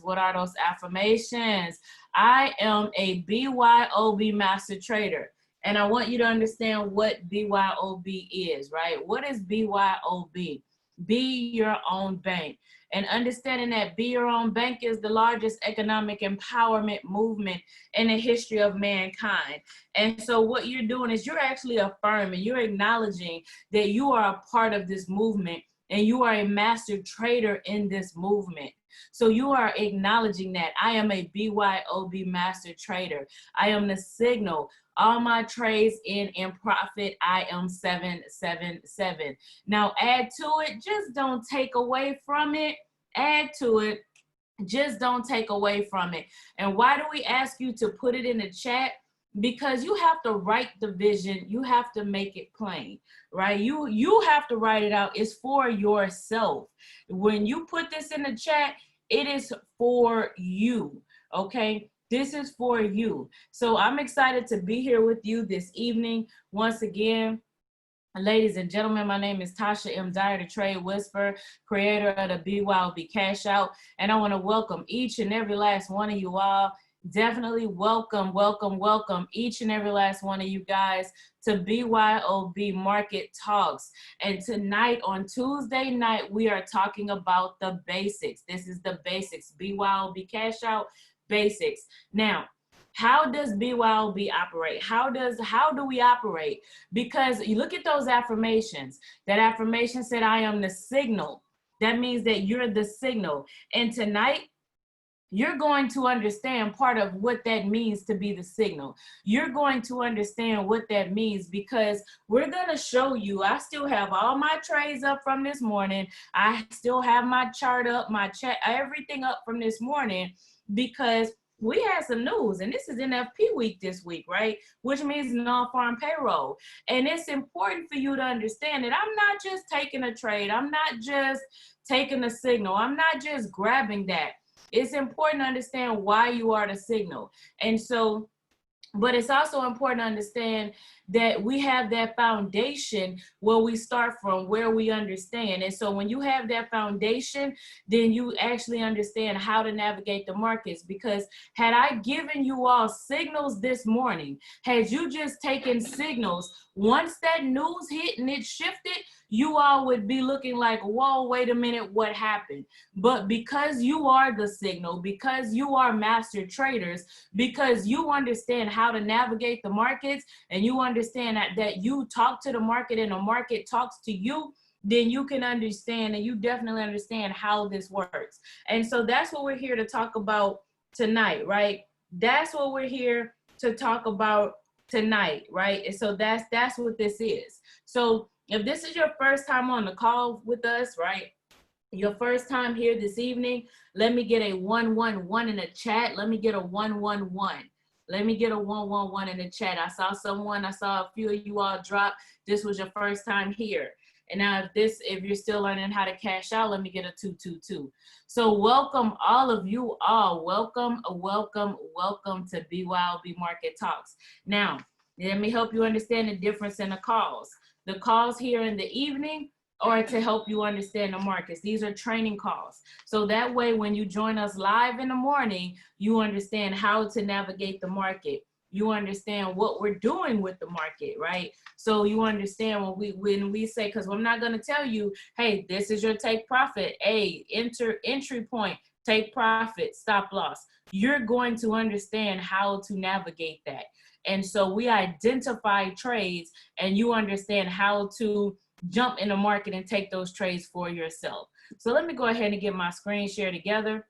What are those affirmations? I am a BYOB master trader. And I want you to understand what BYOB is, right? What is BYOB? Be your own bank. And understanding that be your own bank is the largest economic empowerment movement in the history of mankind. And so what you're doing is you're actually affirming, you're acknowledging that you are a part of this movement and you are a master trader in this movement. So you are acknowledging that I am a BYOB master trader. I am the signal. All my trades in profit, I am 777. Now add to it, just don't take away from it. Add to it, just don't take away from it. And why do we ask you to put it in the chat? Because you have to write the vision, you have to make it plain, right? You have to write it out. It's for yourself. When you put this in the chat, it is for you, okay? This is for you. So I'm excited to be here with you this evening. Once again, ladies and gentlemen, my name is Tasha M. Dyer, the Trade Whisperer, creator of the BYOB Cash Out, and I want to welcome each and every last one of you all. Definitely welcome each and every last one of you guys to BYOB Market Talks. And tonight on Tuesday night, we are talking about the basics. This is the basics, BYOB Cash Out basics. Now, how does BYOB operate? How do we operate? Because you look at those affirmations. That affirmation said, I am the signal. That means that you're the signal. And tonight, you're going to understand part of what that means to be the signal. You're going to understand what that means because we're going to show you. I still have all my trades up from this morning. I still have my chart up, my chat, everything up from this morning because we had some news, and this is NFP week this week, right? Which means non-farm payroll. And it's important for you to understand that I'm not just taking a trade. I'm not just taking a signal. I'm not just grabbing that. It's important to understand why you are the signal. And so, but it's also important to understand that we have that foundation where we start from, where we understand. And so when you have that foundation, then you actually understand how to navigate the markets. Because had I given you all signals this morning, had you just taken signals, once that news hit and it shifted, you all would be looking like, whoa, wait a minute, what happened? But because you are the signal, because you are master traders, because you understand how to navigate the markets, and you understand that you talk to the market and the market talks to you, then you can understand, and you definitely understand how this works. And so that's what we're here to talk about tonight, right? That's what we're here to talk about tonight, right? And so that's what this is. So if this is your first time on the call with us, right? Your first time here this evening, let me get a 111 in the chat. Let me get a 111. Let me get a 111 in the chat. I saw a few of you all drop. This was your first time here. And now if you're still learning how to cash out, let me get a 222. So welcome all of you all. Welcome to BYOB Market Talks. Now, let me help you understand the difference in the calls. The calls here in the evening are to help you understand the markets. These are training calls. So that way, when you join us live in the morning, you understand how to navigate the market. You understand what we're doing with the market, right? So you understand when we say, because I'm not going to tell you, hey, this is your take profit, entry point, take profit, stop loss. You're going to understand how to navigate that. And so we identify trades, and you understand how to jump in the market and take those trades for yourself. So let me go ahead and get my screen share together.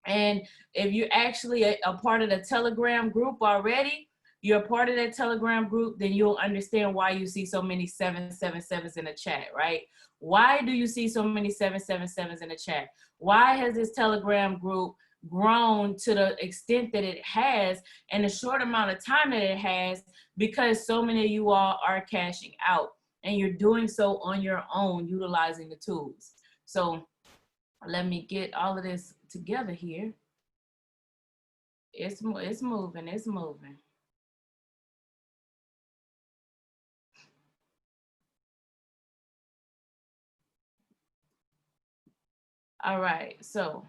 And if you're actually a part of the Telegram group already, you're a part of that Telegram group, then you'll understand why you see so many 777s in the chat, right? Why do you see so many 777s in the chat? Why has this Telegram group grown to the extent that it has in a short amount of time that it has? Because so many of you all are cashing out, and you're doing so on your own, utilizing the tools. So let me get all of this together here. It's moving, it's moving. All right, so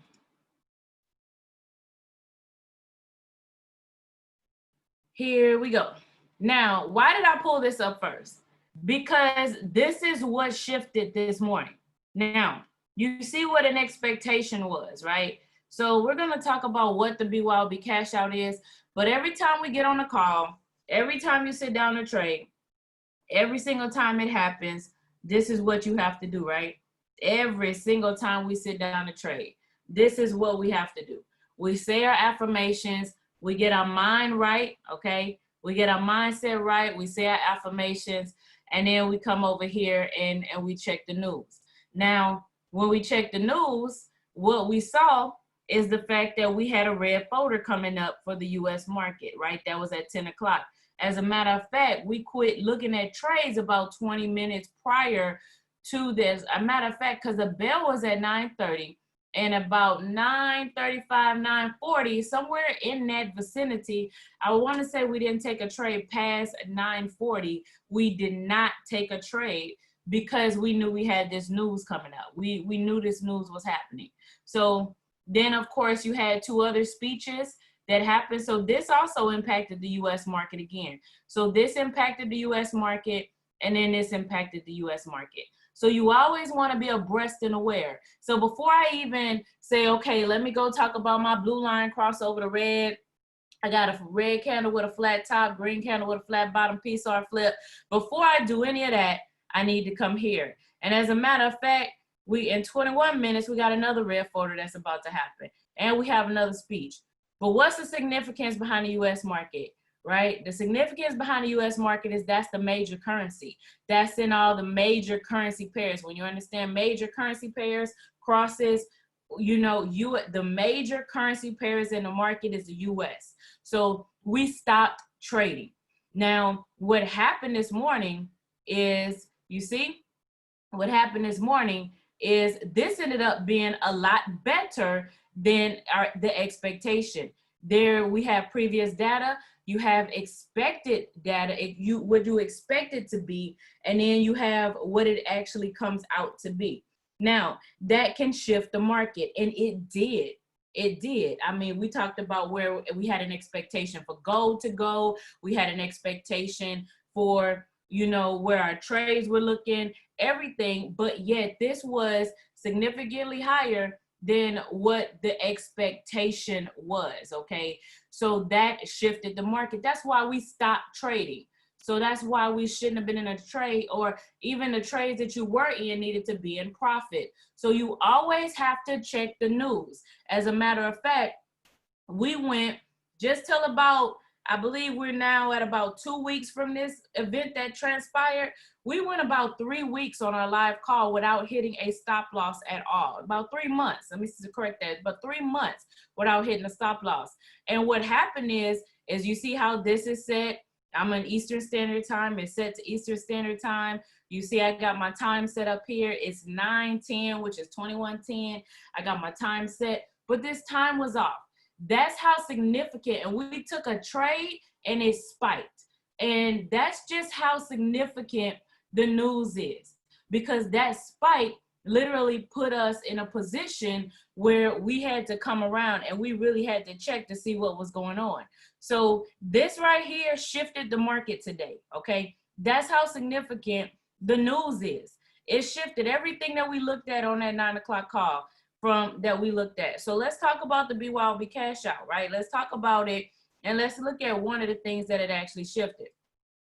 Here we go. Now, why did I pull this up first? Because this is what shifted this morning. Now, you see what an expectation was, right? So we're going to talk about what the BYOB cash out is. But every time we get on a call, every time you sit down to trade, every single time it happens, this is what you have to do, right? Every single time we sit down to trade, this is what we have to do. We say our affirmations, we get our mind right, okay? We get our mindset right, we say our affirmations, and then we come over here and we check the news. Now, when we check the news, what we saw is the fact that we had a red folder coming up for the US market, right? That was at 10 o'clock. As a matter of fact, we quit looking at trades about 20 minutes prior to this. A matter of fact, because the bell was at 9:30, and about 9:35, 9:40, somewhere in that vicinity, I want to say we didn't take a trade past 9:40. We did not take a trade because we knew we had this news coming up. We knew this news was happening. So then, of course, you had two other speeches that happened. So this also impacted the US market again. So this impacted the US market, and then this impacted the US market. So you always want to be abreast and aware. So before I even say, okay, let me go talk about my blue line crossover to red, I got a red candle with a flat top, green candle with a flat bottom, PSR flip. Before I do any of that, I need to come here. And as a matter of fact, in 21 minutes, we got another red folder that's about to happen. And we have another speech. But what's the significance behind the US market, right? The significance behind the US market is that's the major currency. That's in all the major currency pairs. When you understand major currency pairs, crosses, you know, the major currency pairs in the market is the US. So we stopped trading. Now, what happened this morning is, you see, what happened this morning is this ended up being a lot better than the expectation. There we have previous data, you have expected data, what you expect it to be, and then you have what it actually comes out to be. Now, that can shift the market, and it did. It did. I mean, we talked about where we had an expectation for gold to go. We had an expectation for, you know, where our trades were looking, everything, but yet this was significantly higher than what the expectation was, okay? So that shifted the market. That's why we stopped trading. So that's why we shouldn't have been in a trade, or even the trades that you were in needed to be in profit. So you always have to check the news. As a matter of fact, we went just till about, I believe we're now at about 2 weeks from this event that transpired. We went about 3 weeks on our live call without hitting a stop loss at all. About 3 months, let me correct that, but 3 months without hitting a stop loss. And what happened is you see how this is set. I'm on Eastern Standard Time. It's set to Eastern Standard Time. You see I got my time set up here. It's 9:10, which is 21:10. I got my time set, but this time was off. That's how significant, and we took a trade and it spiked. And that's just how significant the news is, because that spike literally put us in a position where we had to come around and we really had to check to see what was going on. So this right here shifted the market today, okay? That's how significant the news is. It shifted everything that we looked at on that 9 o'clock call that we looked at. So let's talk about the BYOB cash out, right? Let's talk about it, and let's look at one of the things that it actually shifted.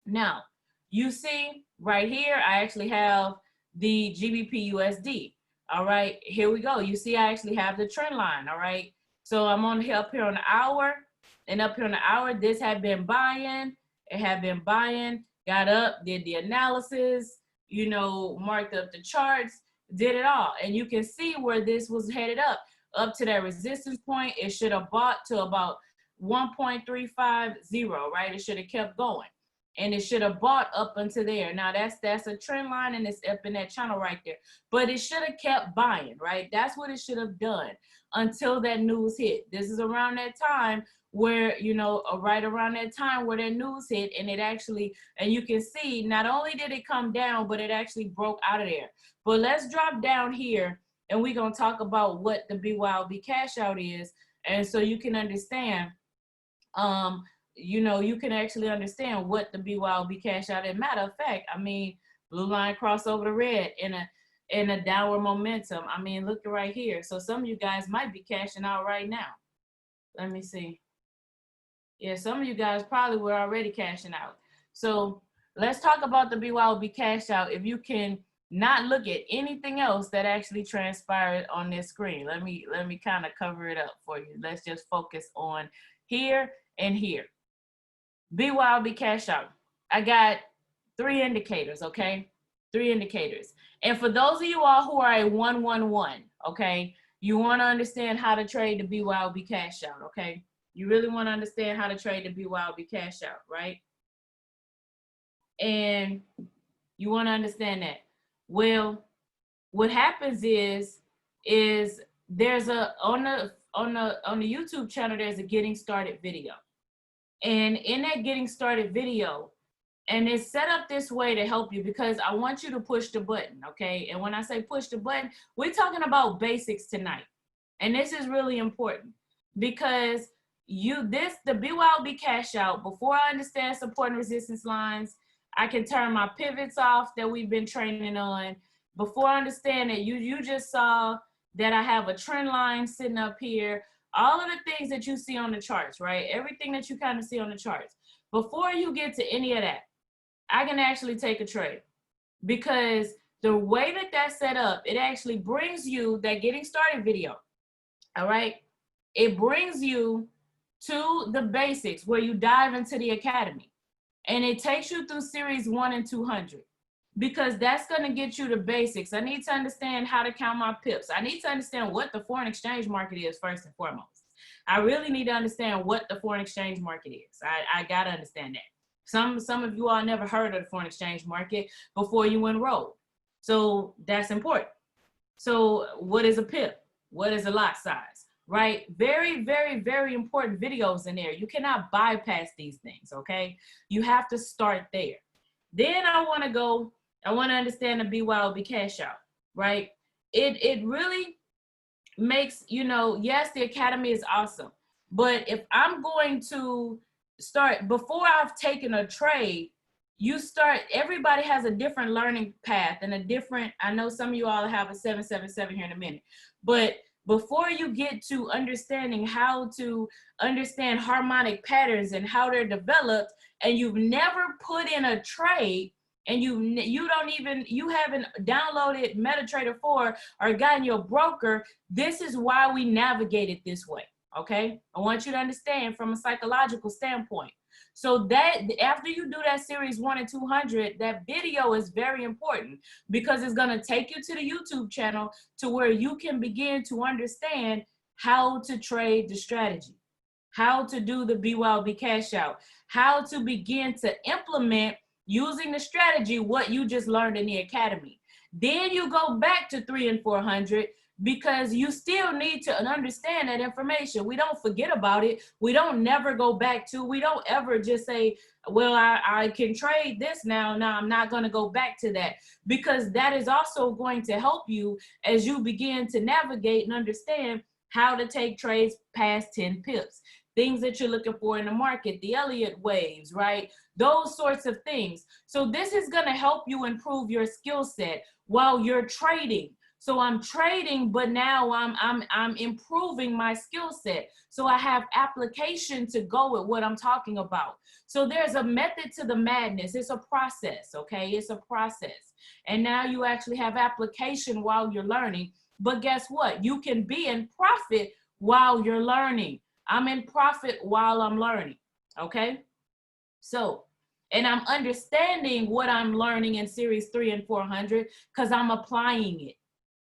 Now, you see right here, I actually have the GBP USD. All right, here we go. You see, I actually have the trend line. All right, so I'm up here on the hour, and up here on the hour, this had been buying. It had been buying, got up, did the analysis, you know, marked up the charts, did it all. And you can see where this was headed up to that resistance point. It should have bought to about 1.350, right? It should have kept going. And it should have bought up until there. Now that's a trend line, and it's up in that channel right there. But it should have kept buying, right? That's what it should have done until that news hit. This is around that time where, you know, right around that time where that news hit, and it actually, and you can see, not only did it come down, but it actually broke out of there. But let's drop down here, and we're going to talk about what the BYOB cash out is. And so you can understand, you know, you can actually understand what the BYOB cash out is. Matter of fact, I mean, blue line cross over the red in a downward momentum. I mean, look right here. So some of you guys might be cashing out right now. Let me see. Yeah, some of you guys probably were already cashing out. So let's talk about the BYOB cash out. If you can not look at anything else that actually transpired on this screen, let me kind of cover it up for you. Let's just focus on here and here. BYOB cash out. I got 3 indicators, okay? 3 indicators. And for those of you all who are a 111, okay, you want to understand how to trade the BYOB cash out, okay? You really want to understand how to trade the BYOB cash out, right? And you want to understand that. Well, what happens is there's a on the YouTube channel, there's a getting started video. And in that getting started video, and it's set up this way to help you because I want you to push the button, okay? And when I say push the button, we're talking about basics tonight. And this is really important because the BYOB cash out, before I understand support and resistance lines, I can turn my pivots off that we've been training on. Before I understand it, you just saw that I have a trend line sitting up here. All of the things that you see on the charts, right? Everything that you kind of see on the charts. Before you get to any of that, I can actually take a trade because the way that that's set up, it actually brings you that getting started video, all right? It brings you to the basics where you dive into the academy, and it takes you through series 1 and 200 because that's gonna get you the basics. I need to understand how to count my pips. I need to understand what the foreign exchange market is first and foremost. I really need to understand what the foreign exchange market is. I gotta understand that. Some of you all never heard of the foreign exchange market before you enrolled. So that's important. So what is a pip? What is a lot size? Right? Very, very, very important videos in there. You cannot bypass these things, okay? You have to start there. Then I want to understand the BYOB cash out, right? It really makes, you know, yes, the academy is awesome, but if I'm going to start, before I've taken a trade, everybody has a different learning path and a different, I know some of you all have a 777 here in a minute, but before you get to understanding how to understand harmonic patterns and how they're developed, and you've never put in a trade, and you haven't downloaded MetaTrader 4 or gotten your broker, this is why we navigate it this way, okay? I want you to understand from a psychological standpoint. So that after you do that series 1 and 200, that video is very important because it's gonna take you to the YouTube channel to where you can begin to understand how to trade the strategy, how to do the BYOB cash out, how to begin to implement using the strategy what you just learned in the academy. Then you go back to 3 and 400 because you still need to understand that information. We don't forget about it. We don't never go back to, we don't ever just say, well, I can trade this now. Now I'm not going to go back to that, because that is also going to help you as you begin to navigate and understand how to take trades past 10 pips. Things that you're looking for in the market, the Elliott waves, right? Those sorts of things. So this is going to help you improve your skill set while you're trading. So I'm trading, but now I'm improving my skill set. So I have application to go with what I'm talking about. So there's a method to the madness. It's a process, okay? It's a process. And now you actually have application while you're learning. But guess what? You can be in profit while you're learning. I'm in profit while I'm learning, okay? So, and I'm understanding what I'm learning in series 3 and 400 because I'm applying it.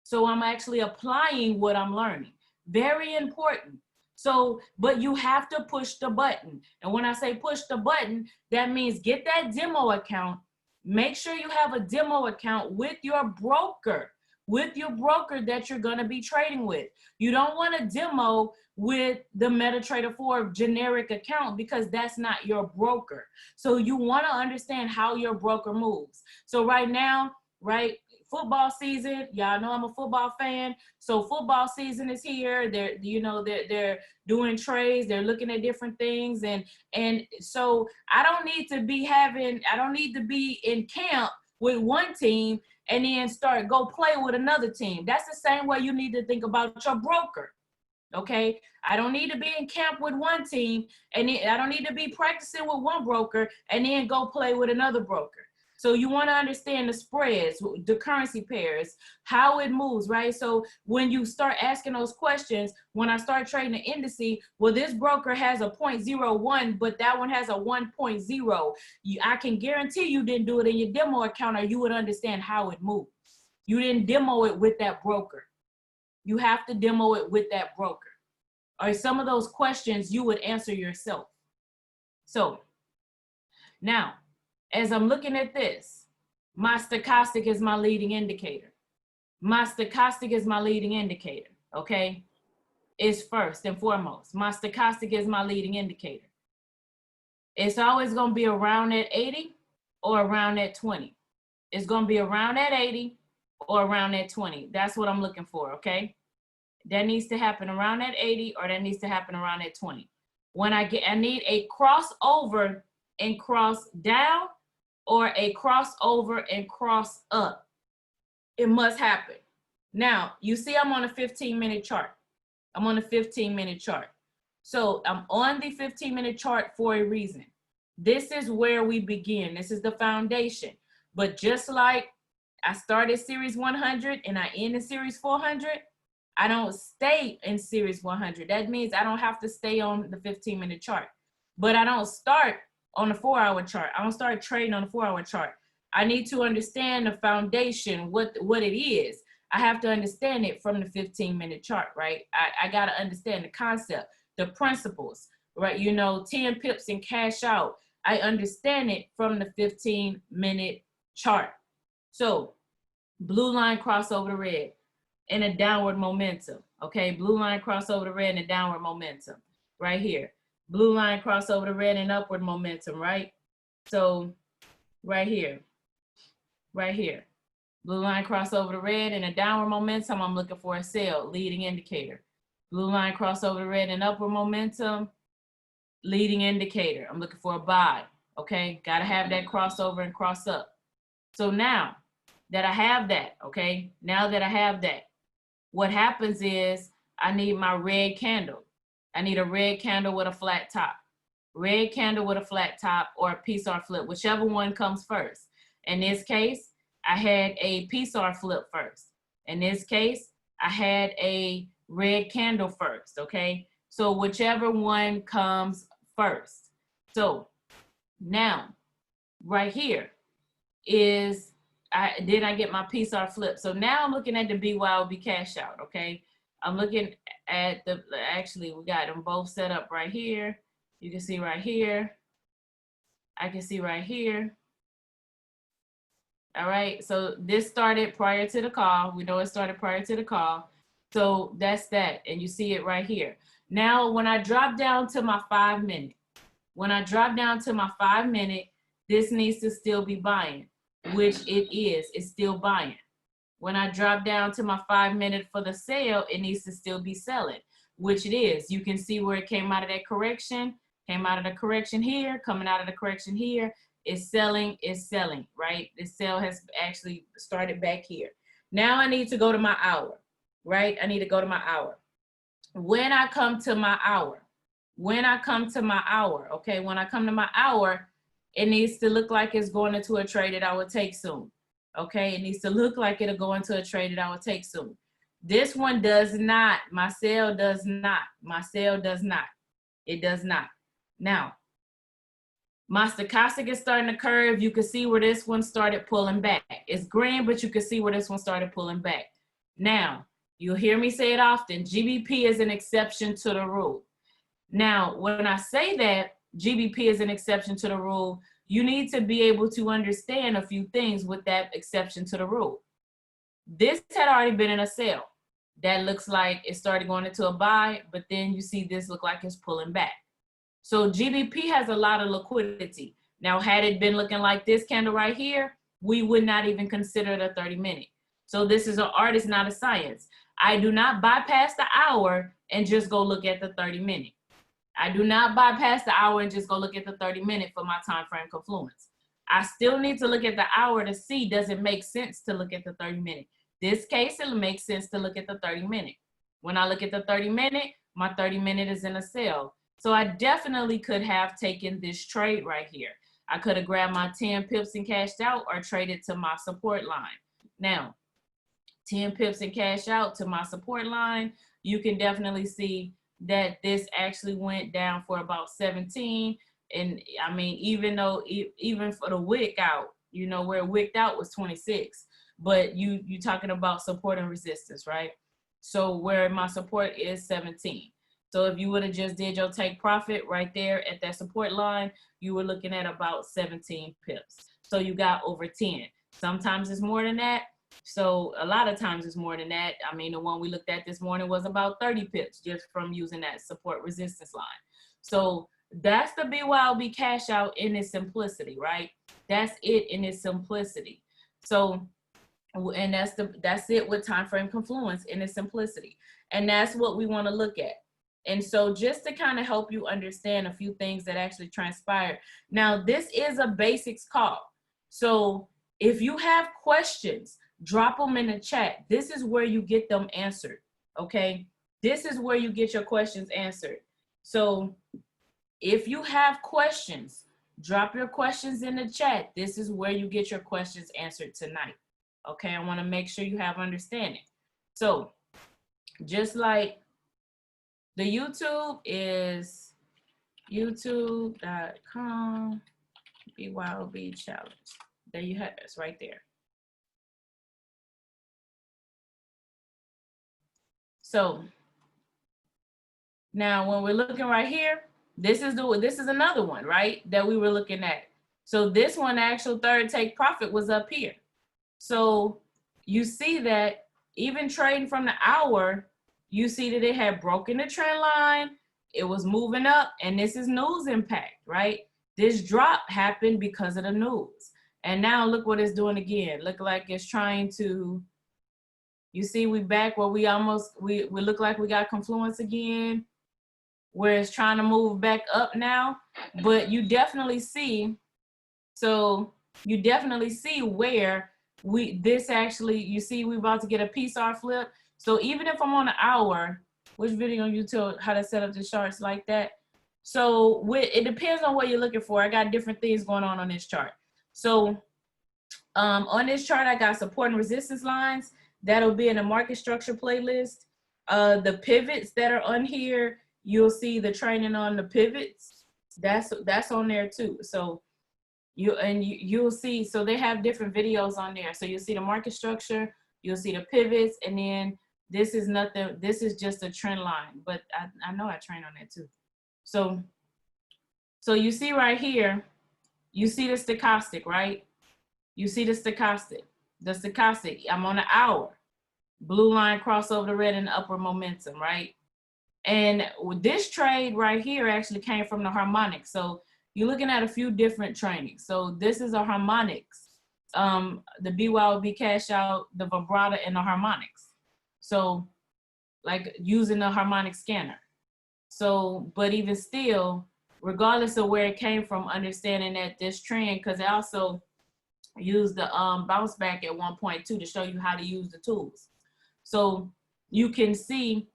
So I'm actually applying what I'm learning. Very important. So, but you have to push the button. And when I say push the button, that means get that demo account. Make sure you have a demo account with your broker that you're going to be trading with. You don't want to demo with the MetaTrader 4 generic account because that's not your broker. So you want to understand how your broker moves. So right now, right, football season. Y'all know I'm a football fan. So football season is here. They're doing trades. They're looking at different things. And so I don't need to be in camp with one team and then go play with another team. That's the same way you need to think about your broker. Okay, I don't need to be in camp with one team, and I don't need to be practicing with one broker and then go play with another broker. So you want to understand the spreads, the currency pairs, how it moves, right? So when you start asking those questions, when I start trading the indice, well, this broker has a 0.01, but that one has a 1.0. I can guarantee you didn't do it in your demo account, or you would understand how it moves. You didn't demo it with that broker. You have to demo it with that broker. Or some of those questions you would answer yourself. So now, as I'm looking at this, my stochastic is my leading indicator. My stochastic is my leading indicator, okay? It's first and foremost. My stochastic is my leading indicator. It's always gonna be around at 80 or around at 20. It's gonna be around at 80 or around at 20. That's what I'm looking for, okay? That needs to happen around at 80 or that needs to happen around at 20. When I need a crossover and cross down or a crossover and cross up. It must happen. Now, you see I'm on a 15-minute chart. I'm on a 15-minute chart. So I'm on the 15-minute chart for a reason. This is where we begin. This is the foundation. But just like I started series 100 and I end in series 400, I don't stay in series 100. That means I don't have to stay on the 15-minute chart. But I don't start on the 4-hour chart. I don't start trading on the 4-hour chart. I need to understand the foundation, what it is. I have to understand it from the 15-minute chart, right? I got to understand the concept, the principles, right? 10 pips and cash out. I understand it from the 15-minute chart. So blue line cross over the red in a downward momentum, okay? Blue line cross over the red in a downward momentum right here. Blue line cross over the red and upward momentum, right? So right here. Blue line cross over the red and a downward momentum, I'm looking for a sell, leading indicator. Blue line cross over the red and upward momentum, leading indicator. I'm looking for a buy, okay? Got to have that crossover and cross up. So now that I have that, okay? Now that I have that, what happens is I need my red candle. I need a red candle with a flat top. Red candle with a flat top or a PSR flip, whichever one comes first. In this case, I had a PSR flip first. In this case, I had a red candle first, okay? So whichever one comes first. So now, right here is, did I get my PSR flip? So now I'm looking at the BYOB cash out, okay? I'm looking at actually we got them both set up right here. You can see right here. I can see right here. All right, so this started prior to the call. We know it started prior to the call. So that's that, and you see it right here. Now, when I drop down to my 5-minute, this needs to still be buying, which it is. It's still buying. When I drop down to my 5-minute for the sale, it needs to still be selling, which it is. You can see where it came out of that correction, came out of the correction here, coming out of the correction here. It's selling, right? The sale has actually started back here. Now I need to go to my hour, right? I need to go to my hour. When I come to my hour, okay, when I come to my hour, it needs to look like it's going into a trade that I will take soon. Okay, it needs to look like it'll go into a trade that I will take soon. This one does not. My sale does not. It does not. Now, my stochastic is starting to curve. You can see where this one started pulling back. It's green, but you can see where this one started pulling back. Now, you'll hear me say it often, GBP is an exception to the rule. Now, when I say that GBP is an exception to the rule, you need to be able to understand a few things with that exception to the rule. This had already been in a sale. That looks like it started going into a buy, but then you see this look like it's pulling back. So GBP has a lot of liquidity. Now, had it been looking like this candle right here, we would not even consider it a 30-minute. So this is an art, it's not a science. I do not bypass the hour and just go look at the 30-minute. I do not bypass the hour and just go look at the 30-minute for my time frame confluence. I still need to look at the hour to see, does it make sense to look at the 30-minute? This case, it makes sense to look at the 30-minute. When I look at the 30-minute, my 30-minute is in a sell. So I definitely could have taken this trade right here. I could have grabbed my 10 pips and cashed out, or traded to my support line. Now, 10 pips and cash out to my support line, you can definitely see that this actually went down for about 17. And I mean, even for the wick out, you know, where it wicked out was 26, but you talking about support and resistance, right? So where my support is 17. So if you would have just did your take profit right there at that support line, you were looking at about 17 pips. So you got over 10. Sometimes it's more than that. So a lot of times it's more than that. I mean, the one we looked at this morning was about 30 pips just from using that support resistance line. So that's the BYOB cash out in its simplicity, right? That's it in its simplicity. So, and that's it with time frame confluence in its simplicity. And that's what we want to look at. And so just to kind of help you understand a few things that actually transpired. Now, this is a basics call. So if you have questions, drop them in the chat. This is where you get them answered, okay? This is where you get your questions answered. So if you have questions, drop your questions in the chat. This is where you get your questions answered tonight, okay? I want to make sure you have understanding. So just like the YouTube is youtube.com BYOB challenge. There you have it, it's right there. So now when we're looking right here, this is another one, right, that we were looking at. So this one, actual third take profit was up here. So you see that even trading from the hour, you see that it had broken the trend line, it was moving up, and this is news impact, right? This drop happened because of the news. And now look what it's doing again. Look like it's trying to, you see we back where we look like we got confluence again, where it's trying to move back up now. But you definitely see, so you definitely see where this actually, you see we about to get a PSR flip. So even if I'm on an hour, which video on YouTube, how to set up the charts like that. So it depends on what you're looking for. I got different things going on this chart. So on this chart, I got support and resistance lines. That'll be in the market structure playlist. The pivots that are on here, you'll see the training on the pivots. That's on there too. So you'll see, so they have different videos on there. So you'll see the market structure, you'll see the pivots, and then this is nothing, this is just a trend line, but I know I train on that too. So you see right here, you see the stochastic, right? You see the stochastic. The stochastic, I'm on an hour. Blue line cross over the red and upward momentum, right? And this trade right here actually came from the harmonics. So you're looking at a few different trainings. So this is a harmonics, the BYOB cash out, the vibrata, and the harmonics. So like using the harmonic scanner. So, but even still, regardless of where it came from, understanding that this trend, because I also use the bounce back at 1.2 to show you how to use the tools. So you can see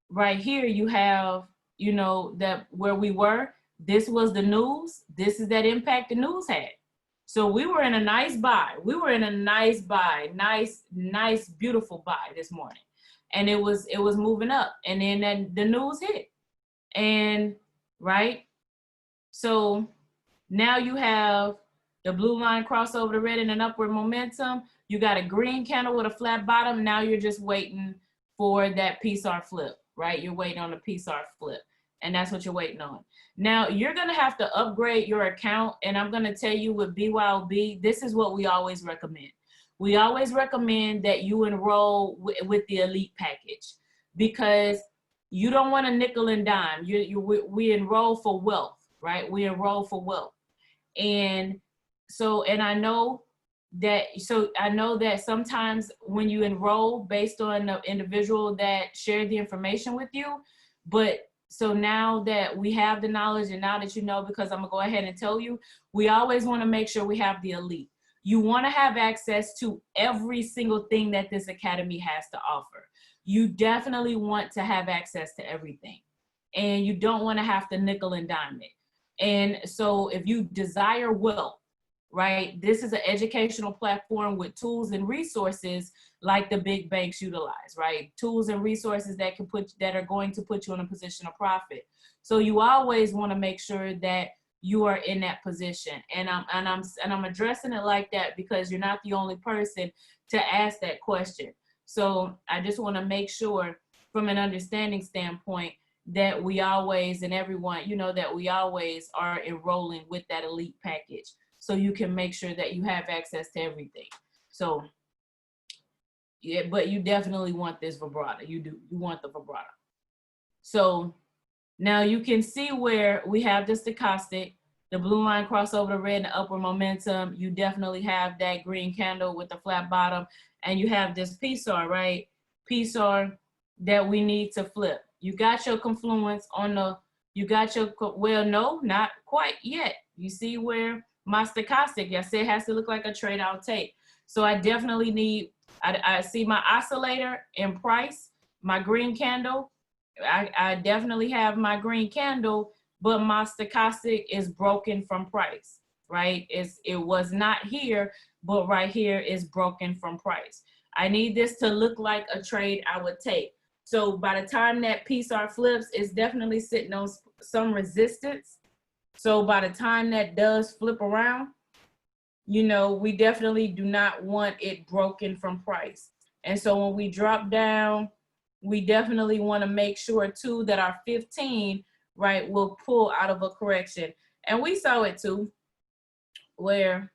right here, you have, you know, that where we were, this was the news. This is that impact the news had. So we were in a nice buy. We were in a nice buy, nice, beautiful buy this morning. And it was moving up, and then the news hit. And right. So now you have the blue line cross over the red in an upward momentum. You got a green candle with a flat bottom. Now you're just waiting for that PSR flip, right? You're waiting on the PSR flip, and that's what you're waiting on. Now you're gonna have to upgrade your account, and I'm gonna tell you with BYOB, this is what we always recommend. We always recommend that you enroll with the elite package, because you don't want a nickel and dime. We enroll for wealth, right? We enroll for wealth. And so, and I know so I know that sometimes when you enroll based on the individual that shared the information with you, but so now that we have the knowledge and now that you know, because I'm gonna go ahead and tell you, we always wanna make sure we have the elite. You wanna have access to every single thing that this academy has to offer. You definitely want to have access to everything. And you don't wanna have to nickel and dime it. And so if you desire wealth, right? This is an educational platform with tools and resources like the big banks utilize, right? Tools and resources that are going to put you in a position of profit. So you always want to make sure that you are in that position. And I'm addressing it like that because you're not the only person to ask that question. So I just want to make sure from an understanding standpoint that we always, and everyone, you know, that we always are enrolling with that elite package. So you can make sure that you have access to everything. So, yeah, but you definitely want this vibrato. You want the vibrato. So now you can see where we have the stochastic, the blue line cross over the red and the upward momentum. You definitely have that green candle with the flat bottom, and you have this PSAR, right? PSAR that we need to flip. You got your confluence on the, well, no, not quite yet. You see where my stochastic, I said, has to look like a trade I'll take. So I definitely need, I see my oscillator in price, my green candle. I definitely have my green candle, but my stochastic is broken from price, right? It was not here, but right here is broken from price. I need this to look like a trade I would take. So by the time that PSAR flips, it's definitely sitting on some resistance. So by the time that does flip around, you know, we definitely do not want it broken from price. And so when we drop down, we definitely want to make sure too that our 15, right, will pull out of a correction. And we saw it too, where,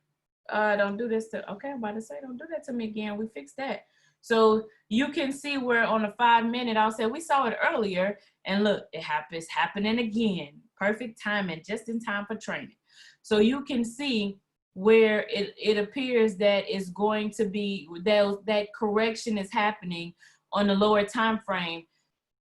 don't do this to, okay, I'm about to say, don't do that to me again. We fixed that. So you can see where on a 5 minute, I'll say we saw it earlier, and look, it's happening again. Perfect timing, just in time for training. So you can see where it appears that it's going to be, that correction is happening on the lower time frame,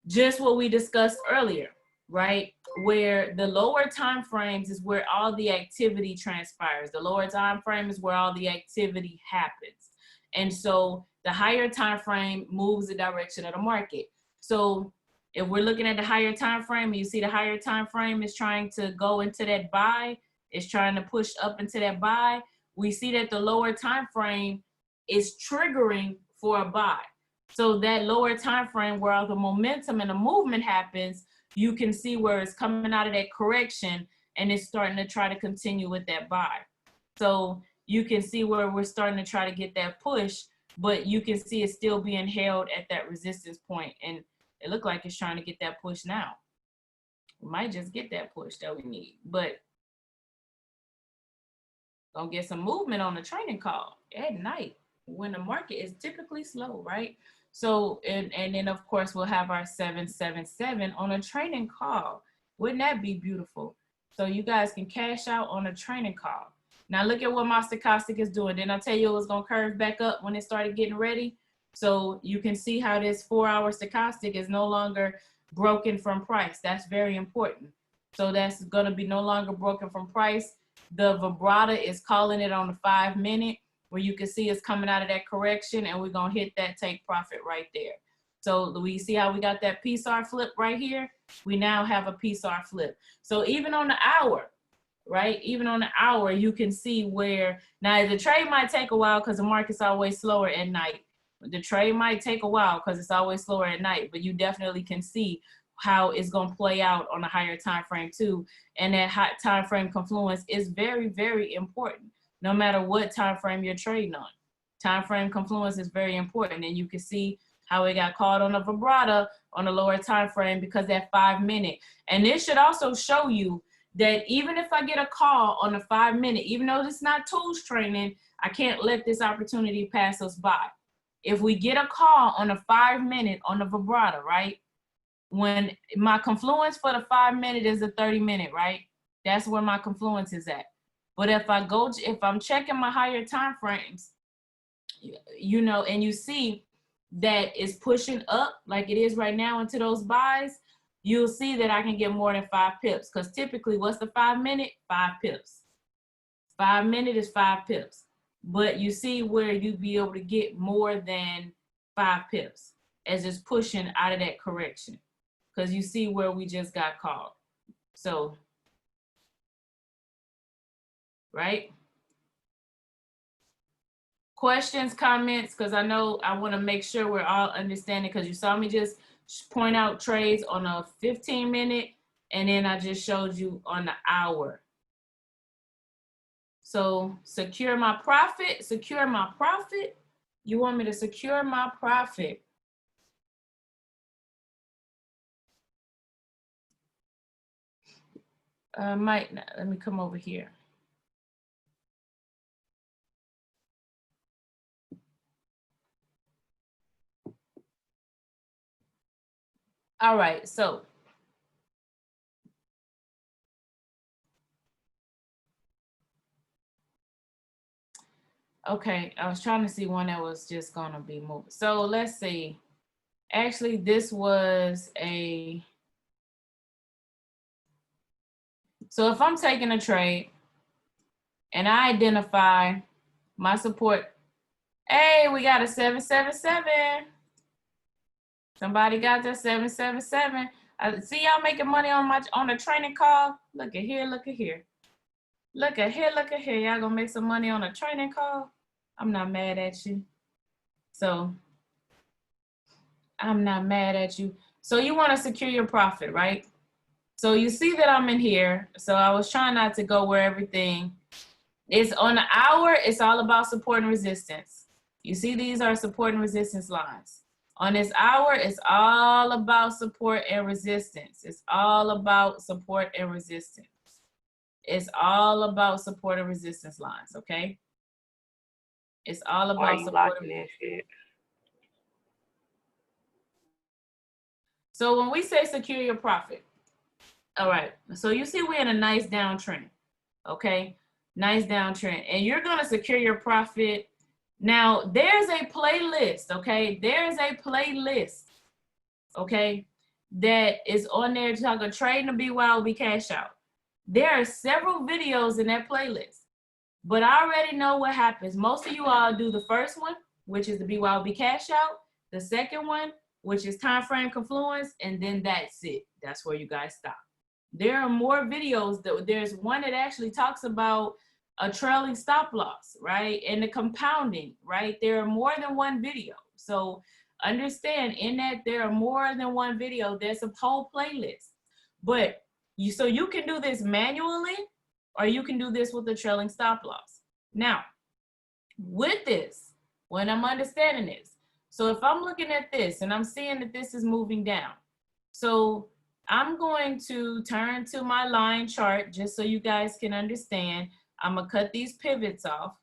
just what we discussed earlier, right? Where the lower time frames is where all the activity transpires. The lower time frame is where all the activity happens. And so the higher time frame moves the direction of the market. So if we're looking at the higher time frame, you see the higher time frame is trying to go into that buy, it's trying to push up into that buy. We see that the lower time frame is triggering for a buy. So that lower time frame where all the momentum and the movement happens, you can see where it's coming out of that correction and it's starting to try to continue with that buy. So you can see where we're starting to try to get that push, but you can see it's still being held at that resistance point, and it looked like it's trying to get that push now. We might just get that push that we need, but gonna get some movement on the training call at night when the market is typically slow, right? So, and then of course we'll have our 777 on a training call. Wouldn't that be beautiful? So you guys can cash out on a training call. Now look at what my stochastic is doing. Didn't I tell you it was gonna curve back up when it started getting ready? So you can see how this 4-hour stochastic is no longer broken from price. That's very important. So that's gonna be no longer broken from price. The vibrato is calling it on the 5 minute, where you can see it's coming out of that correction, and we're gonna hit that take profit right there. So we see how we got that PSAR flip right here? We now have a PSAR flip. So even on the hour, right? Even on the hour, you can see where, now the trade might take a while because the market's always slower at night. The trade might take a while because it's always slower at night, but you definitely can see how it's going to play out on a higher time frame too. And that high time frame confluence is very, very important, no matter what time frame you're trading on. Time frame confluence is very important, and you can see how it got caught on a vibrato on the lower time frame because that 5 minute. And this should also show you that even if I get a call on a 5 minute, even though it's not tools training, I can't let this opportunity pass us by. If we get a call on a 5 minute on the vibrato, right? When my confluence for the 5 minute is a 30 minute, right? That's where my confluence is at. But if I'm checking my higher time frames, you know, and you see that it's pushing up like it is right now into those buys, you'll see that I can get more than 5 pips. Because typically, what's the 5 minute? 5 pips. 5 minute is 5 pips. But you see where you'd be able to get more than 5 pips as it's pushing out of that correction. Because you see where we just got caught. So, right? Questions, comments, because I know I want to make sure we're all understanding, because you saw me just point out trades on a 15-minute, and then I just showed you on the hour. So secure my profit, secure my profit. You want me to secure my profit? Might not. Let me come over here. All right, so okay, I was trying to see one that was just gonna be moved. So let's see. Actually, this was a, so if I'm taking a trade and I identify my support, hey, we got a 777. Somebody got that 777. I see y'all making money on the training call. Look at here, look at here. Look at here, look at here. Y'all gonna make some money on a training call? I'm not mad at you. So I'm not mad at you. So you want to secure your profit, right? So you see that I'm in here. So I was trying not to go where everything is on the hour. It's all about support and resistance. You see, these are support and resistance lines. On this hour, it's all about support and resistance. It's all about support and resistance. It's all about support and resistance lines, okay? It's all about support and resistance. So when we say secure your profit, all right, so you see we're in a nice downtrend, okay? Nice downtrend. And you're gonna secure your profit. Now, there's a playlist, okay? There's a playlist, okay, that is on there talking trading the BYOB cash out. There are several videos in that playlist, but I already know what happens. Most of you all do the first one, which is the BYOB cash out, the second one, which is time frame confluence, and then that's it. That's where you guys stop. There are more videos. There's one that actually talks about a trailing stop loss, right? And the compounding, right? There are more than one video. So understand in that there are more than one video. There's a whole playlist. But so you can do this manually, or you can do this with the trailing stop loss. Now, with this, when I'm understanding this, so if I'm looking at this and I'm seeing that this is moving down, so I'm going to turn to my line chart just so you guys can understand. I'm gonna cut these pivots off.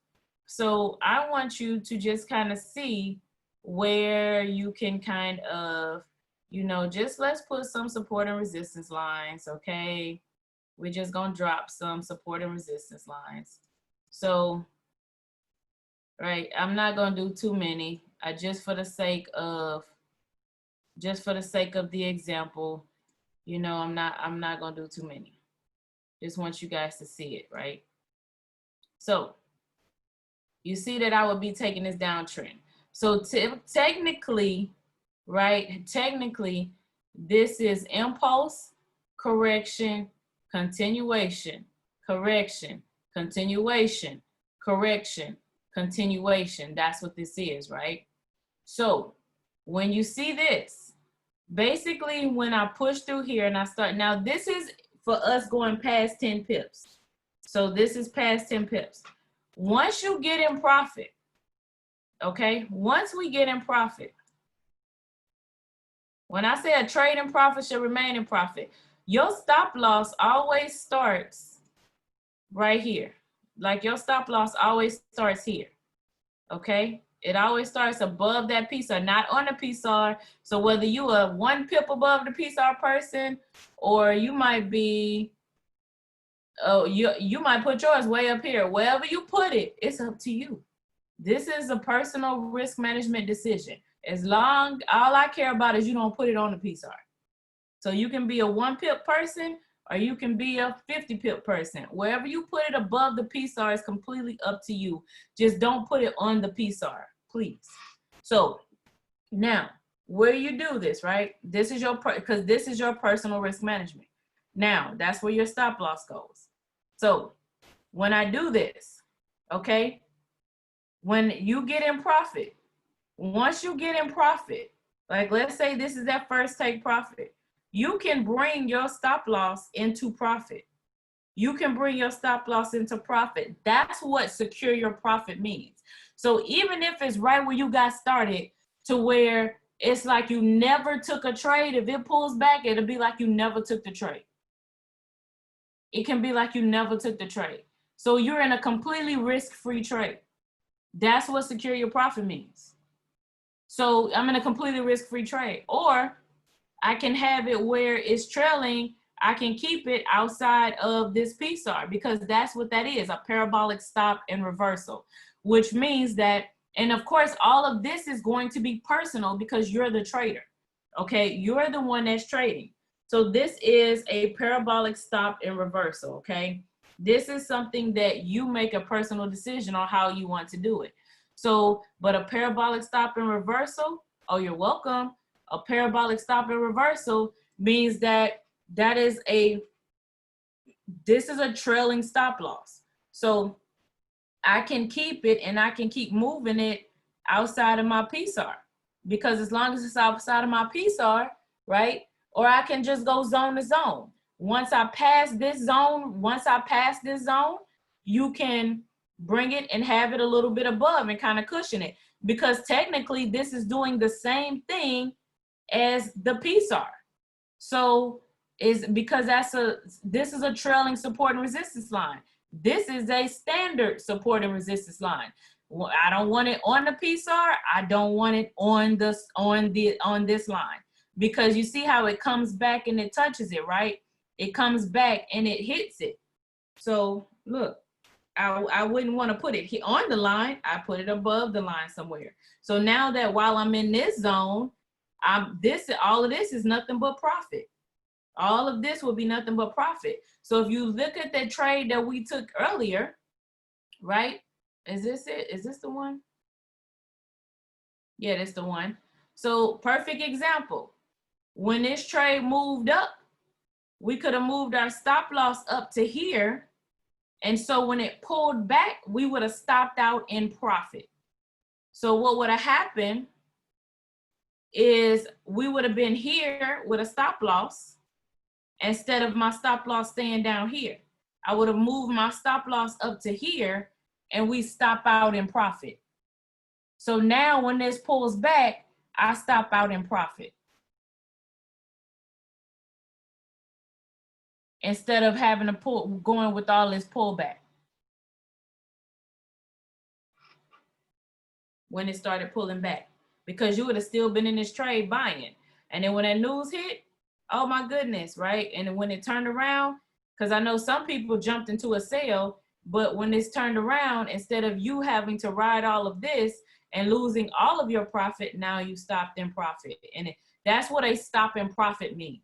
So I want you to just kind of see where you can kind of, you know, just let's put some support and resistance lines, okay? We're just gonna drop some support and resistance lines. So, right, I'm not gonna do too many. Just for the sake of the example, you know, I'm not gonna do too many. Just want you guys to see it, right? So you see that I would be taking this downtrend. So technically, right? Technically, this is impulse, correction, continuation, correction, continuation, correction, continuation. That's what this is, right? So when you see this, basically when I push through here and I start, now this is for us going past 10 pips. So this is past 10 pips. Once you get in profit, okay? Once we get in profit, when I say a trade in profit should remain in profit, your stop loss always starts right here. Like your stop loss always starts here, okay? It always starts above that PSR, not on the PSR. So whether you are 1 pip above the PSR person, or you might be Oh, you might put yours way up here. Wherever you put it, it's up to you. This is a personal risk management decision. As long, all I care about is you don't put it on the PSAR. So you can be a 1 pip person or you can be a 50 pip person. Wherever you put it above the PSAR is completely up to you. Just don't put it on the PSAR, please. So now, where you do this, right? This is your, because this is your personal risk management. Now, that's where your stop loss goes. So when I do this, okay, when you get in profit, once you get in profit, like let's say this is that first take profit, you can bring your stop loss into profit. You can bring your stop loss into profit. That's what secure your profit means. So even if it's right where you got started to where it's like you never took a trade, if it pulls back, it'll be like you never took the trade. It can be like you never took the trade. So you're in a completely risk-free trade. That's what secure your profit means. So I'm in a completely risk-free trade. Or I can have it where it's trailing. I can keep it outside of this PSAR because that's what that is, a parabolic stop and reversal, which means that, and of course, all of this is going to be personal because you're the trader, okay? You're the one that's trading. So this is a parabolic stop and reversal, okay? This is something that you make a personal decision on how you want to do it. So, but a parabolic stop and reversal, oh, you're welcome. A parabolic stop and reversal means that this is a trailing stop loss. So I can keep it and I can keep moving it outside of my PSAR because as long as it's outside of my PSAR, right? Or I can just go zone to zone. Once I pass this zone, you can bring it and have it a little bit above and kind of cushion it because technically this is doing the same thing as the PSAR. So is because this is a trailing support and resistance line. This is a standard support and resistance line. Well, I don't want it on the PSAR. I don't want it on this line because you see how it comes back and it touches it, right? It comes back and it hits it. So look, I wouldn't want to put it on the line. I put it above the line somewhere. So now that while I'm in this zone, all of this is nothing but profit. All of this will be nothing but profit. So if you look at that trade that we took earlier, right? Is this it? Is this the one? Yeah, that's the one. So perfect example. When this trade moved up, we could have moved our stop loss up to here. And so when it pulled back, we would have stopped out in profit. So what would have happened is we would have been here with a stop loss instead of my stop loss staying down here. I would have moved my stop loss up to here and we stop out in profit. So now when this pulls back, I stop out in profit. Instead of having to going with all this pullback. When it started pulling back, because you would have still been in this trade buying. And then when that news hit, oh my goodness, right? And then when it turned around, because I know some people jumped into a sale, but when it's turned around, instead of you having to ride all of this and losing all of your profit, now you stopped in profit. And that's what a stop in profit means.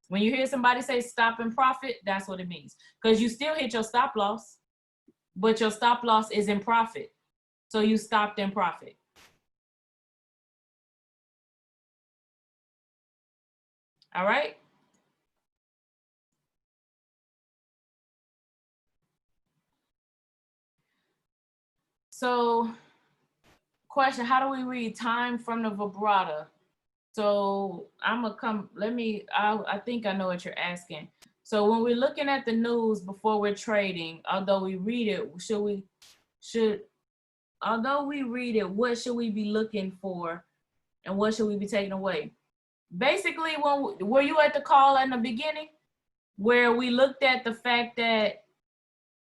When you hear somebody say stop in profit, that's what it means. Because you still hit your stop loss, but your stop loss is in profit. So you stopped in profit. All right. So question, how do we read time from the vibrata? So I'm gonna come, I think I know what you're asking. So when we're looking at the news before we're trading, although we read it, although we read it, what should we be looking for and what should we be taking away? Basically, were you at the call in the beginning where we looked at the fact that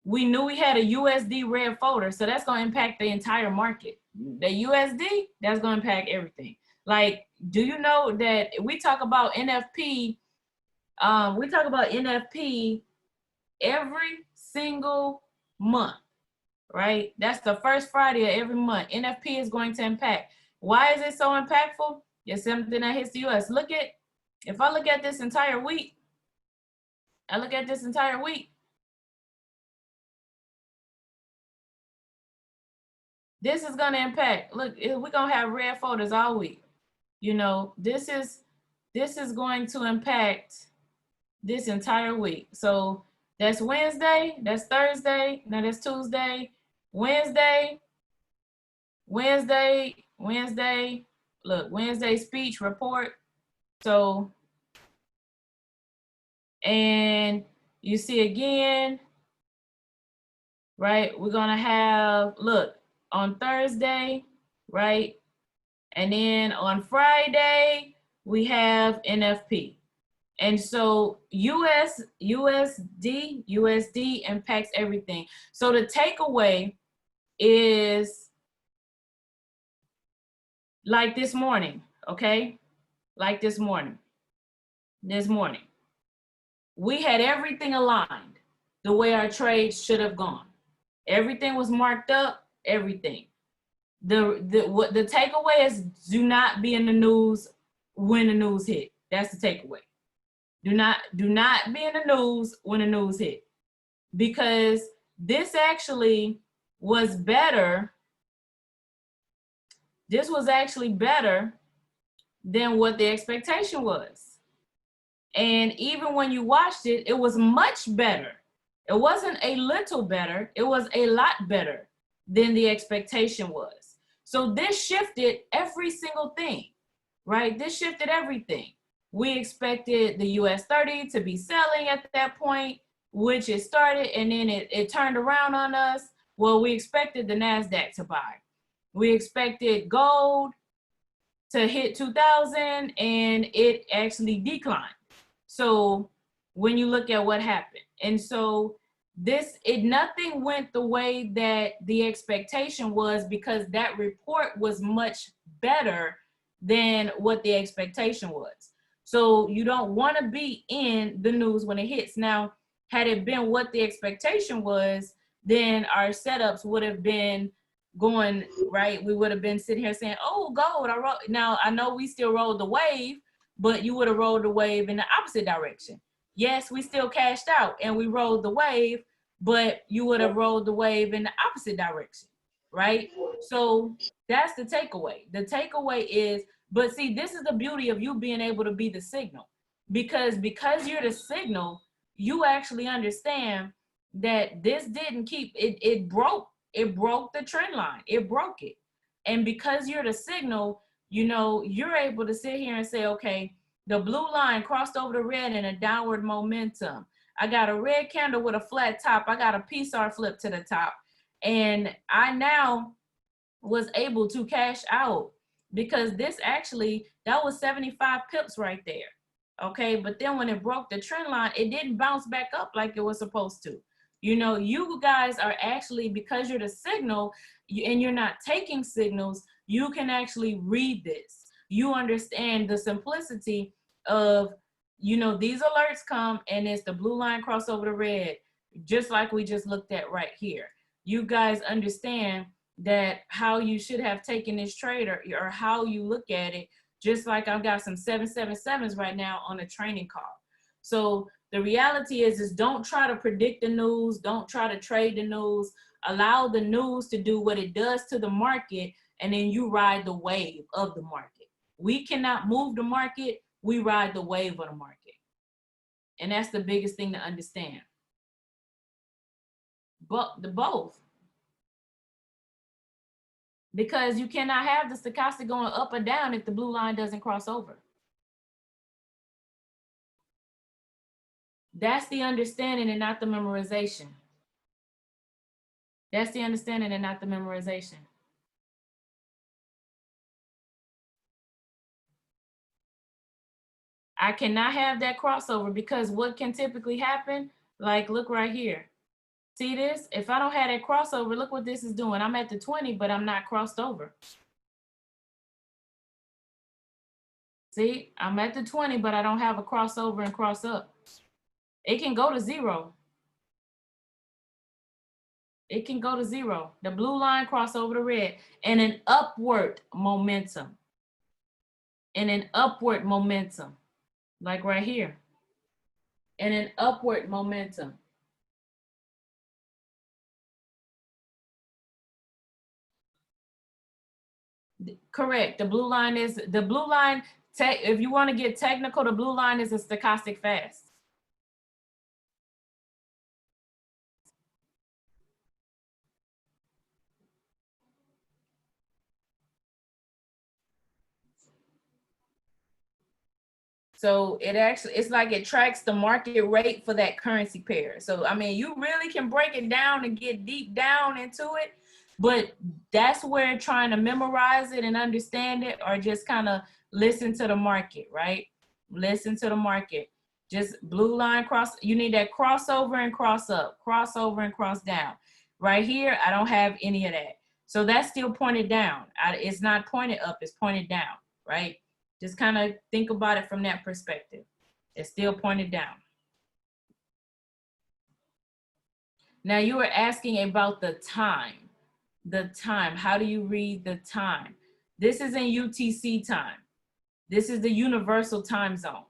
we knew we had a USD red folder, so that's going to impact the entire market. The USD, that's going to impact everything. Like, do you know that we talk about NFP, every single month, right? That's the first Friday of every month. NFP is going to impact. Why is it so impactful? It's something that hits the US. Look at, if I look at this entire week, this is going to impact. Look, we're going to have red folders all week. You know, this is going to impact this entire week. So that's Wednesday, that's Thursday, now that's Tuesday, Wednesday, look, Wednesday speech report. So, and you see again, right, we're gonna have, look, on Thursday, right, and then on Friday, we have NFP. And so USD impacts everything. So the takeaway is like this morning, okay? Like this morning, we had everything aligned the way our trades should have gone. Everything was marked up, everything. The takeaway is do not be in the news when the news hit. That's the takeaway. Do not be in the news when the news hit, because this actually was better. This was actually better than what the expectation was. And even when you watched it, it was much better. It wasn't a little better, it was a lot better than the expectation was. So this shifted every single thing, right? This shifted everything. We expected the US 30 to be selling at that point, which it started, and then it turned around on us. Well, we expected the NASDAQ to buy. We expected gold to hit 2,000, and it actually declined. So when you look at what happened, and so nothing went the way that the expectation was, because that report was much better than what the expectation was. So you don't want to be in the news when it hits. Now, had it been what the expectation was, then our setups would have been going right. We would have been sitting here saying, oh, gold, I rolled. Now, I know we still rolled the wave, but you would have rolled the wave in the opposite direction. Yes, we still cashed out and we rolled the wave, but you would have rolled the wave in the opposite direction, right? So that's the takeaway. The takeaway is, but see, this is the beauty of you being able to be the signal, because you're the signal, you actually understand that this didn't keep, it broke the trend line, it broke it. And because you're the signal, you know, you're able to sit here and say, okay, the blue line crossed over the red in a downward momentum. I got a red candle with a flat top. I got a PSAR flip to the top. And I now was able to cash out, because this actually, that was 75 pips right there. Okay, but then when it broke the trend line, it didn't bounce back up like it was supposed to. You know, you guys are actually, because you're the signal and you're not taking signals, you can actually read this. You understand the simplicity of, you know, these alerts come and it's the blue line cross over the red, just like we just looked at right here. You guys understand that how you should have taken this trade, or how you look at it, just like I've got some 777s right now on a training call. So the reality is don't try to predict the news. Don't try to trade the news. Allow the news to do what it does to the market, and then you ride the wave of the market. We cannot move the market. We ride the wave of the market. And that's the biggest thing to understand. But both. Because you cannot have the stochastic going up or down if the blue line doesn't cross over. That's the understanding and not the memorization. That's the understanding and not the memorization. I cannot have that crossover, because what can typically happen, like look right here. See this? If I don't have that crossover, look what this is doing. I'm at the 20, but I'm not crossed over. See, I'm at the 20, but I don't have a crossover and cross up. It can go to 0. It can go to zero. The blue line cross over the red and an upward momentum. And an upward momentum, like right here. And an upward momentum. Correct. The blue line, if you want to get technical, the blue line is a stochastic fast. So it's like it tracks the market rate for that currency pair. So, I mean, you really can break it down and get deep down into it, but that's where trying to memorize it and understand it, or just kind of listen to the market, right? Listen to the market. Just blue line cross, you need that crossover and cross up, crossover and cross down. Right here, I don't have any of that. So that's still pointed down. It's not pointed up, it's pointed down, right? Just kind of think about it from that perspective. It's still pointed down. Now you were asking about the time. The time, how do you read the time? This is in UTC time. This is the universal time zone.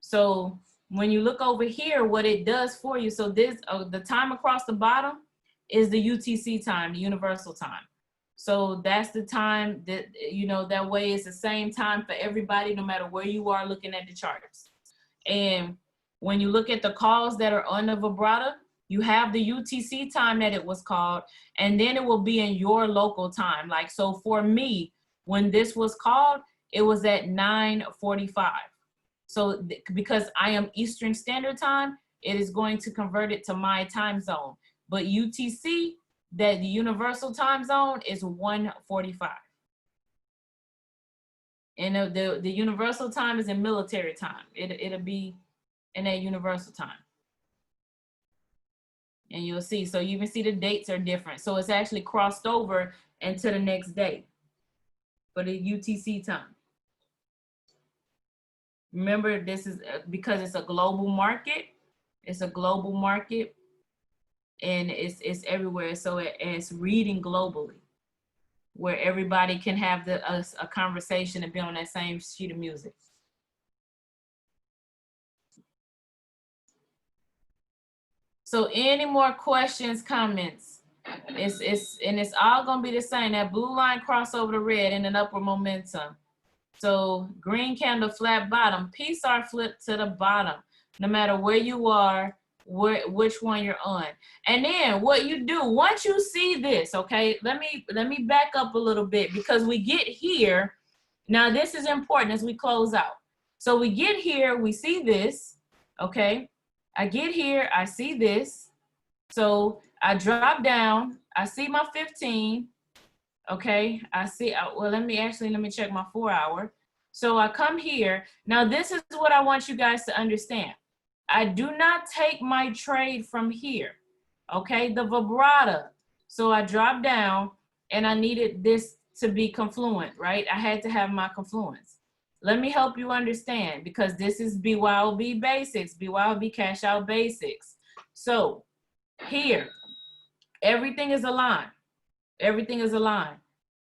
So when you look over here, what it does for you, so this, the time across the bottom is the UTC time, the universal time. So that's the time that, you know, that way it's the same time for everybody, no matter where you are looking at the charts. And when you look at the calls that are on the vibrata, you have the UTC time that it was called, and then it will be in your local time. Like, so for me, when this was called, it was at 9:45. So because I am Eastern Standard Time, it is going to convert it to my time zone. But UTC, that the universal time zone, is 1:45. And the universal time is in military time. It'll be in that universal time. And you'll see, so you even see the dates are different. So it's actually crossed over into the next day for the UTC time. Remember, this is because it's a global market. It's a global market, and it's everywhere. So it's reading globally, where everybody can have a conversation and be on that same sheet of music. So any more questions, comments? It's all gonna be the same. That blue line cross over the red in an upward momentum. So green candle, flat bottom, PSAR flip to the bottom, no matter where you are, which one you're on. And then what you do, once you see this, okay, let me back up a little bit, because we get here. Now this is important as we close out. So we get here, we see this, okay? I get here, I see this. So I drop down, I see my 15, okay? I see, well, let me check my 4 hour. So I come here. Now this is what I want you guys to understand. I do not take my trade from here, okay? The vibrata. So I drop down and I needed this to be confluent, right? I had to have my confluence. Let me help you understand, because this is BYOB basics, BYOB cash out basics. So here, everything is aligned. Everything is aligned.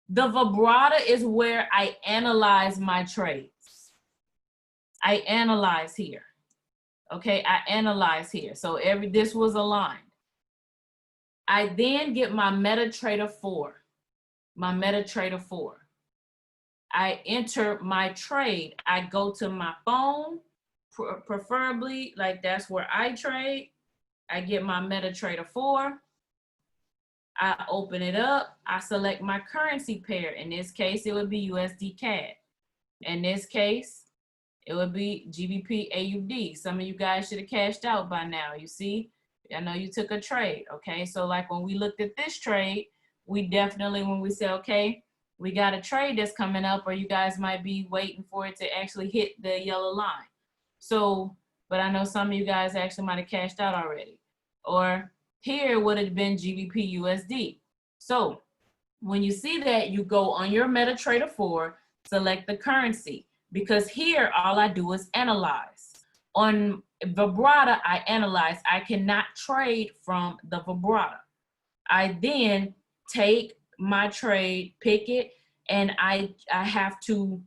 The vibrata is where I analyze my trades. I analyze here. Okay, I analyze here. So this was aligned. I then get my MetaTrader 4. My MetaTrader 4. I enter my trade. I go to my phone, preferably, like that's where I trade. I get my MetaTrader 4. I open it up. I select my currency pair. In this case, it would be USD CAD. In this case, it would be GBP AUD. Some of you guys should have cashed out by now. You see, I know you took a trade. Okay, so like when we looked at this trade, we definitely, when we say, okay, we got a trade that's coming up, or you guys might be waiting for it to actually hit the yellow line. So, but I know some of you guys actually might have cashed out already. Or here would have been GBP USD. So when you see that, you go on your MetaTrader 4, select the currency, because here all I do is analyze. On vibrata, I analyze. I cannot trade from the vibrata. I then take my trade, pick it, and I have to,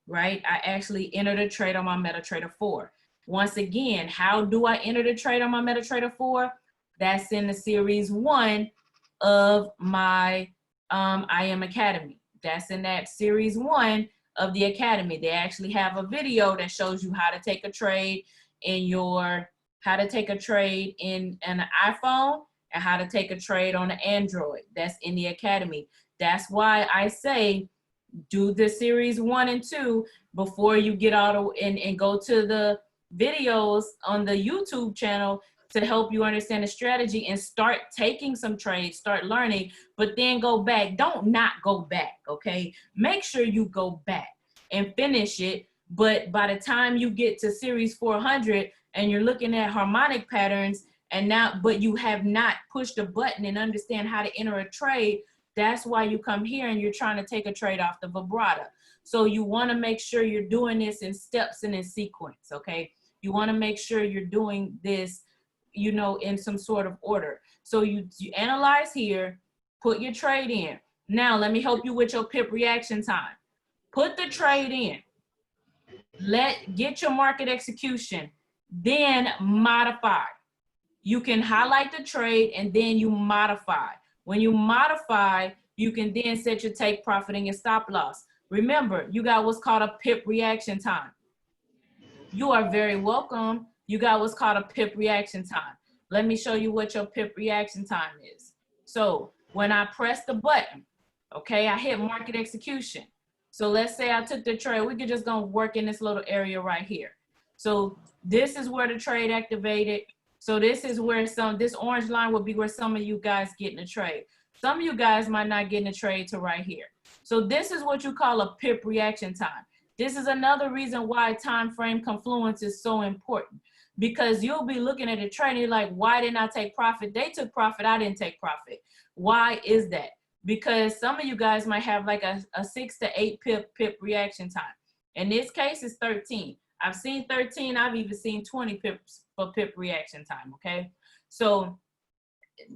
right? I actually enter the trade on my MetaTrader 4. Once again, how do I enter the trade on my MetaTrader 4? That's in the series 1 of my IM Academy. That's in that series 1 of the Academy. They actually have a video that shows you how to take a trade in your, how to take a trade in an iPhone and how to take a trade on an Android. That's in the Academy. That's why I say do the series 1 and 2 before you get out and go to the videos on the YouTube channel to help you understand the strategy and start taking some trades, start learning, but then go back. Don't not go back, okay? Make sure you go back and finish it. But by the time you get to series 400 and you're looking at harmonic patterns and now, but you have not pushed a button and understand how to enter a trade, that's why you come here and you're trying to take a trade off the vibrata. So you want to make sure you're doing this in steps and in sequence, okay? You want to make sure you're doing this, you know, in some sort of order. So you analyze here, put your trade in. Now, let me help you with your pip reaction time. Put the trade in. Get your market execution, then modify. You can highlight the trade and then you modify. When you modify, you can then set your take profit and your stop loss. Remember, you got what's called a pip reaction time. You are very welcome. You got what's called a pip reaction time. Let me show you what your pip reaction time is. So when I press the button, okay, I hit market execution. So let's say I took the trade. We could just go work in this little area right here. So this is where the trade activated. So this is where this orange line would be where some of you guys get in a trade. Some of you guys might not get in a trade to right here. So this is what you call a pip reaction time. This is another reason why time frame confluence is so important, because you'll be looking at a trade and you're like, why didn't I take profit? They took profit, I didn't take profit. Why is that? Because some of you guys might have like a 6 to 8 pip reaction time. In this case, it's 13. I've seen 13, I've even seen 20 pips for pip reaction time, okay? So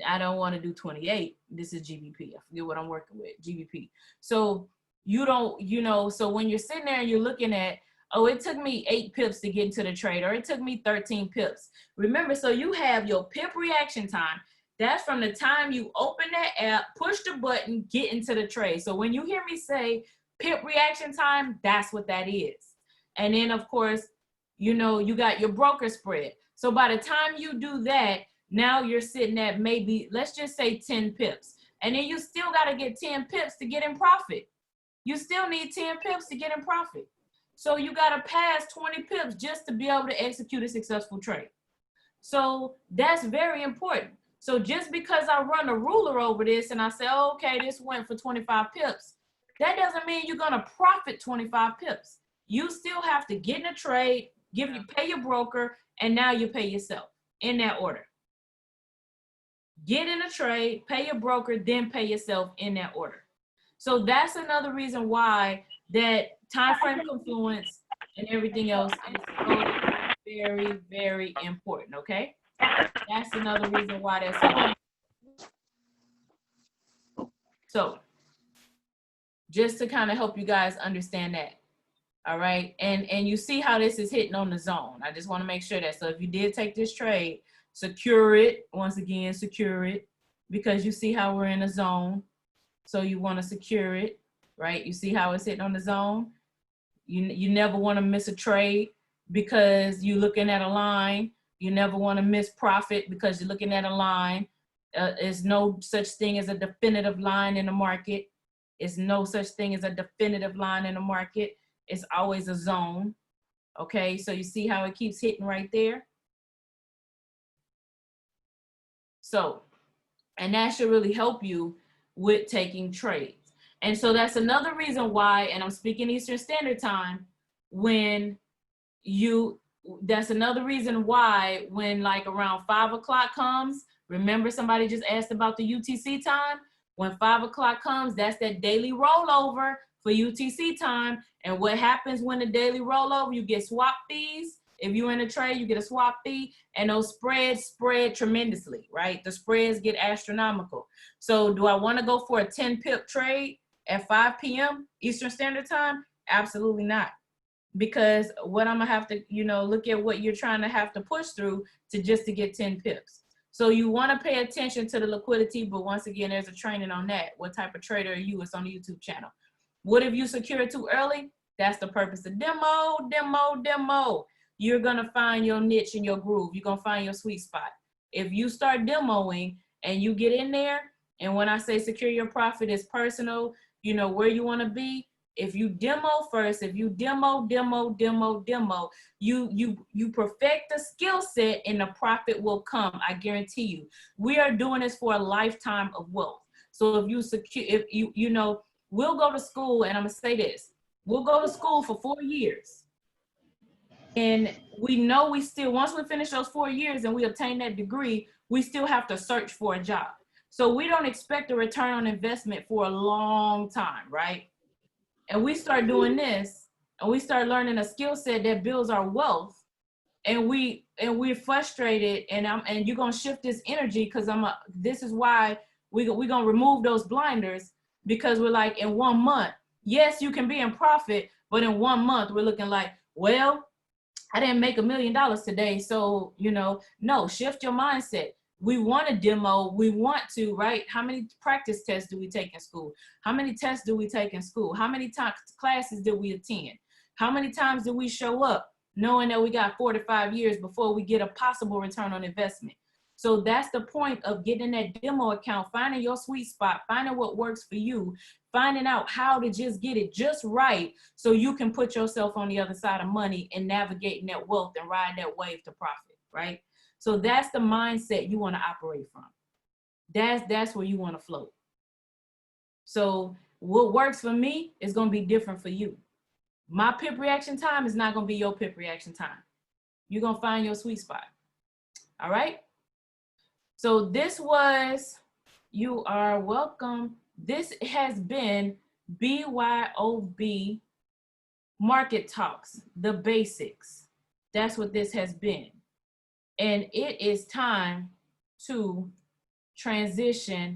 I don't want to do 28. This is GBP. I forget what I'm working with, GBP. So you don't, you know, so when you're sitting there and you're looking at, oh, it took me 8 pips to get into the trade, or it took me 13 pips. Remember, so you have your pip reaction time. That's from the time you open that app, push the button, get into the trade. So when you hear me say pip reaction time, that's what that is. And then, of course, you know, you got your broker spread. So by the time you do that, now you're sitting at maybe, let's just say 10 pips. And then you still got to get 10 pips to get in profit. You still need 10 pips to get in profit. So you got to pass 20 pips just to be able to execute a successful trade. So that's very important. So just because I run a ruler over this and I say, oh, okay, this went for 25 pips, that doesn't mean you're going to profit 25 pips. You still have to get in a trade, pay your broker, and now you pay yourself in that order. Get in a trade, pay your broker, then pay yourself in that order. So that's another reason why that time frame confluence and everything else is so very, very important, okay? That's another reason why that's important. So just to kind of help you guys understand that, all right? And you see how this is hitting on the zone. I just want to make sure that, so if you did take this trade, secure it, once again, secure it, because you see how we're in a zone. So you want to secure it, right? You see how it's hitting on the zone. You never want to miss a trade because you're looking at a line. You never want to miss profit because you're looking at a line. There's no such thing as a definitive line in the market. It's no such thing as a definitive line in the market. It's always a zone. Okay, so you see how it keeps hitting right there? So, and that should really help you with taking trades. And so that's another reason why, and I'm speaking Eastern Standard Time, that's another reason why when like around 5 o'clock comes, remember somebody just asked about the UTC time? When 5 o'clock comes, that's that daily rollover for UTC time. And what happens when the daily rollover? You get swap fees. If you're in a trade, you get a swap fee, and those spreads spread tremendously, right? The spreads get astronomical. So do I want to go for a 10 pip trade at 5 p.m. Eastern Standard Time? Absolutely not. Because what I'm gonna have to, you know, look at what you're trying to have to push through to get 10 pips. So you want to pay attention to the liquidity, but once again, there's a training on that. What type of trader are you? It's on the YouTube channel. What if you secure it too early? That's the purpose of demo. You're gonna find your niche and your groove. You're gonna find your sweet spot. If you start demoing and you get in there, and when I say secure your profit, is personal, you know where you want to be. If you demo first, if you demo, you perfect the skill set and the profit will come. I guarantee you. We are doing this for a lifetime of wealth. So if you secure, if you know, we'll go to school, and I'm gonna say this, we'll go to school for 4 years. And we know we still, once we finish those 4 years and we obtain that degree, we still have to search for a job. So we don't expect a return on investment for a long time, right? And we start doing this, and we start learning a skill set that builds our wealth, and we're frustrated, and you're gonna shift this energy, because this is why we're gonna remove those blinders, because we're like, in 1 month, yes, you can be in profit, but in 1 month we're looking like, well, I didn't make $1 million today, so you know, no, shift your mindset. We want to demo, we want to, right? How many practice tests do we take in school? How many tests do we take in school? How many classes did we attend? How many times did we show up knowing that we got 4 to 5 years before we get a possible return on investment? So that's the point of getting that demo account, finding your sweet spot, finding what works for you, finding out how to just get it just right so you can put yourself on the other side of money and navigating that wealth and ride that wave to profit, right? So that's the mindset you want to operate from. That's where you want to float. So what works for me is going to be different for you. My pip reaction time is not going to be your pip reaction time. You're going to find your sweet spot. All right. So this was, you are welcome. This has been BYOB Market Talks, the basics. That's what this has been. And it is time to transition